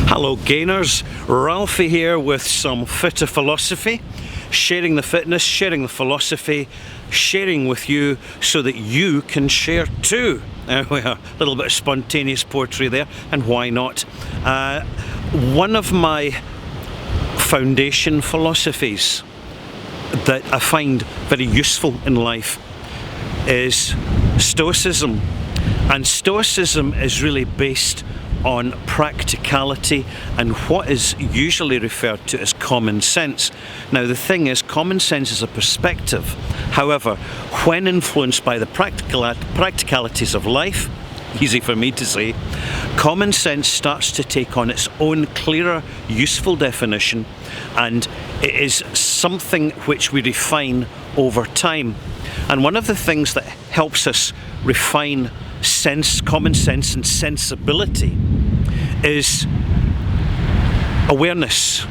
Hello gainers, Ralphie here with some fitter philosophy, sharing the fitness, sharing the philosophy, sharing with you so that you can share too. There we are, a little bit of spontaneous poetry there, and why not? One of my foundation philosophies that I find very useful in life is Stoicism, and Stoicism is really based on practicality and what is usually referred to as common sense. Now the thing is, common sense is a perspective. However, when influenced by the practicalities of life, easy for me to say, common sense starts to take on its own clearer, useful definition, and it is something which we refine over time. And one of the things that helps us refine common sense and sensibility is awareness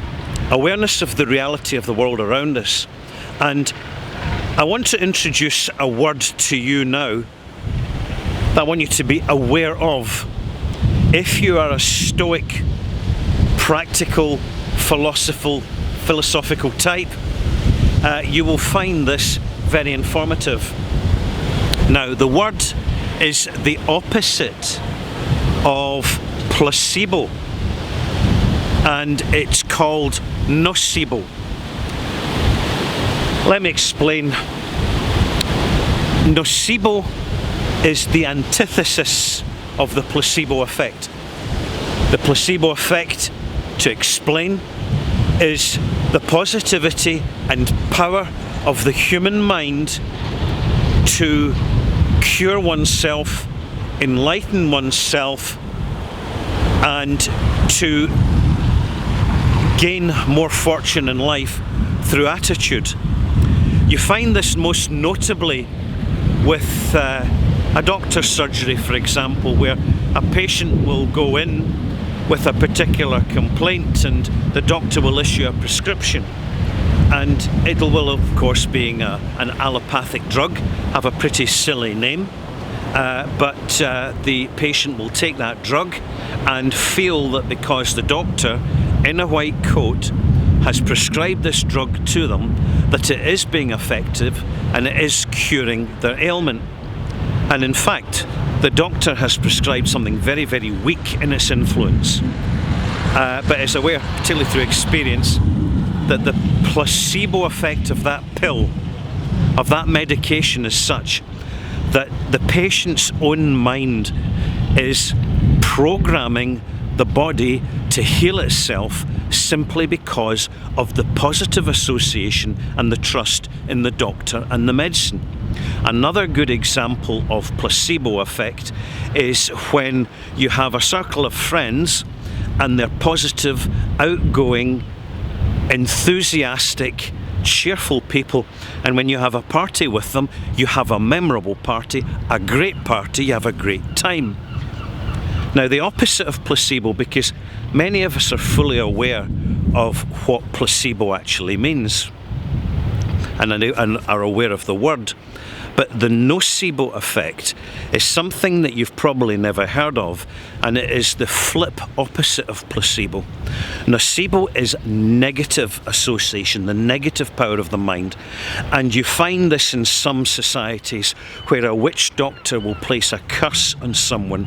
of the reality of the world around us. And I want to introduce a word to you now that I want you to be aware of. If you are a stoic, practical, philosophical type, you will find this very informative. Now, the word is the opposite of placebo, and it's called nocebo. Let me explain. Nocebo is the antithesis of the placebo effect. The placebo effect, to explain, is the positivity and power of the human mind to cure oneself, enlighten oneself, and to gain more fortune in life through attitude. You find this most notably with a doctor's surgery, for example, where a patient will go in with a particular complaint and the doctor will issue a prescription. And it will, of course, being an allopathic drug, have a pretty silly name, but the patient will take that drug and feel that because the doctor in a white coat has prescribed this drug to them, that it is being effective and it is curing their ailment. And in fact, the doctor has prescribed something very, very weak in its influence, but is aware, particularly through experience, that the placebo effect of that pill, of that medication, is such that the patient's own mind is programming the body to heal itself simply because of the positive association and the trust in the doctor and the medicine. Another good example of placebo effect is when you have a circle of friends and they're positive, outgoing, enthusiastic, cheerful people, and when you have a party with them, you have a memorable party, a great party, you have a great time. Now, the opposite of placebo, because many of us are fully aware of what placebo actually means and are aware of the word, but the nocebo effect is something that you've probably never heard of, and it is the flip opposite of placebo. Nocebo is negative association, the negative power of the mind, and you find this in some societies where a witch doctor will place a curse on someone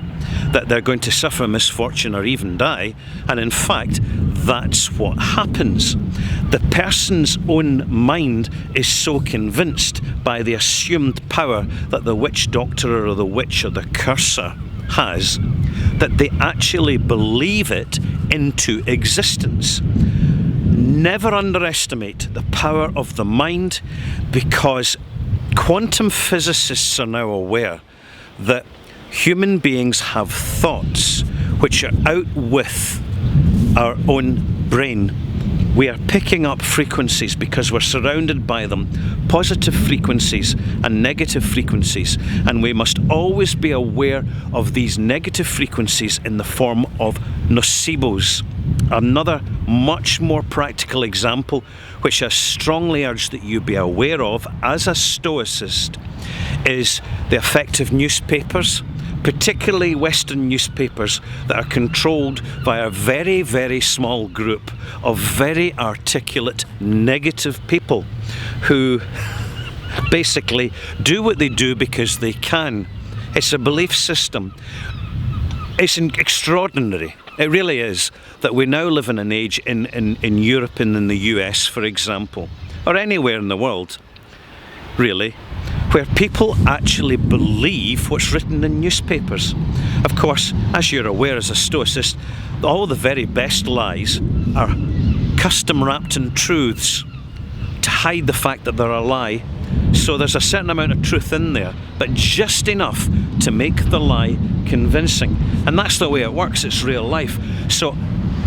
that they're going to suffer misfortune or even die, and in fact that's what happens. The person's own mind is so convinced by the assumed power that the witch doctor or the witch or the curser has that they actually believe it into existence. Never underestimate the power of the mind, because quantum physicists are now aware that human beings have thoughts which are out with our own brain. We are picking up frequencies because we're surrounded by them, positive frequencies and negative frequencies, and we must always be aware of these negative frequencies in the form of nocebos. Another much more practical example, which I strongly urge that you be aware of as a stoicist, is the effect of newspapers, particularly Western newspapers that are controlled by a very, very small group of very articulate, negative people who basically do what they do because they can. It's a belief system. It's extraordinary. It really is that we now live in an age in Europe and in the US, for example, or anywhere in the world, really, where people actually believe what's written in newspapers. Of course, as you're aware as a Stoicist, all the very best lies are custom wrapped in truths to hide the fact that they're a lie. So there's a certain amount of truth in there, but just enough to make the lie convincing. And that's the way it works, it's real life. So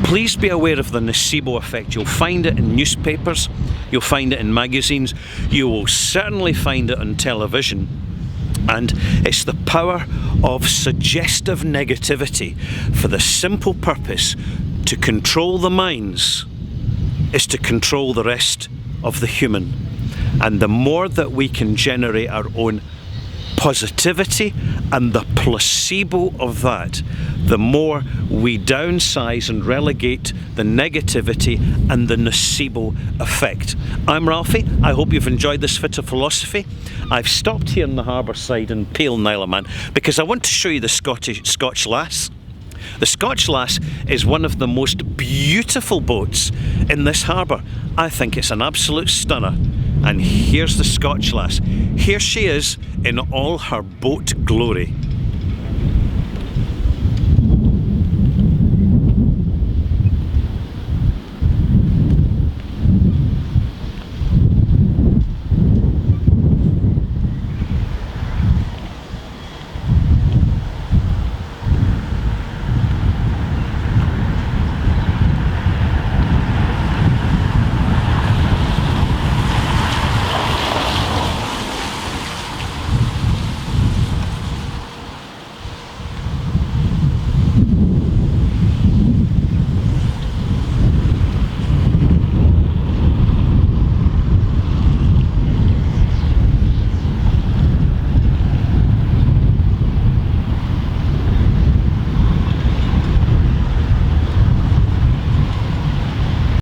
please be aware of the nocebo effect. You'll find it in newspapers, you'll find it in magazines, you will certainly find it on television. And it's the power of suggestive negativity for the simple purpose to control the minds is to control the rest of the human. And the more that we can generate our own positivity and the placebo of that, the more we downsize and relegate the negativity and the nocebo effect. I'm Ralphie. I hope you've enjoyed this fit of philosophy. I've stopped here on the harbour side in Pale Nilaman because I want to show you the Scotch Lass. The Scotch Lass is one of the most beautiful boats in this harbour. I think it's an absolute stunner. And here's the Scotch Lass. Here she is in all her boat glory.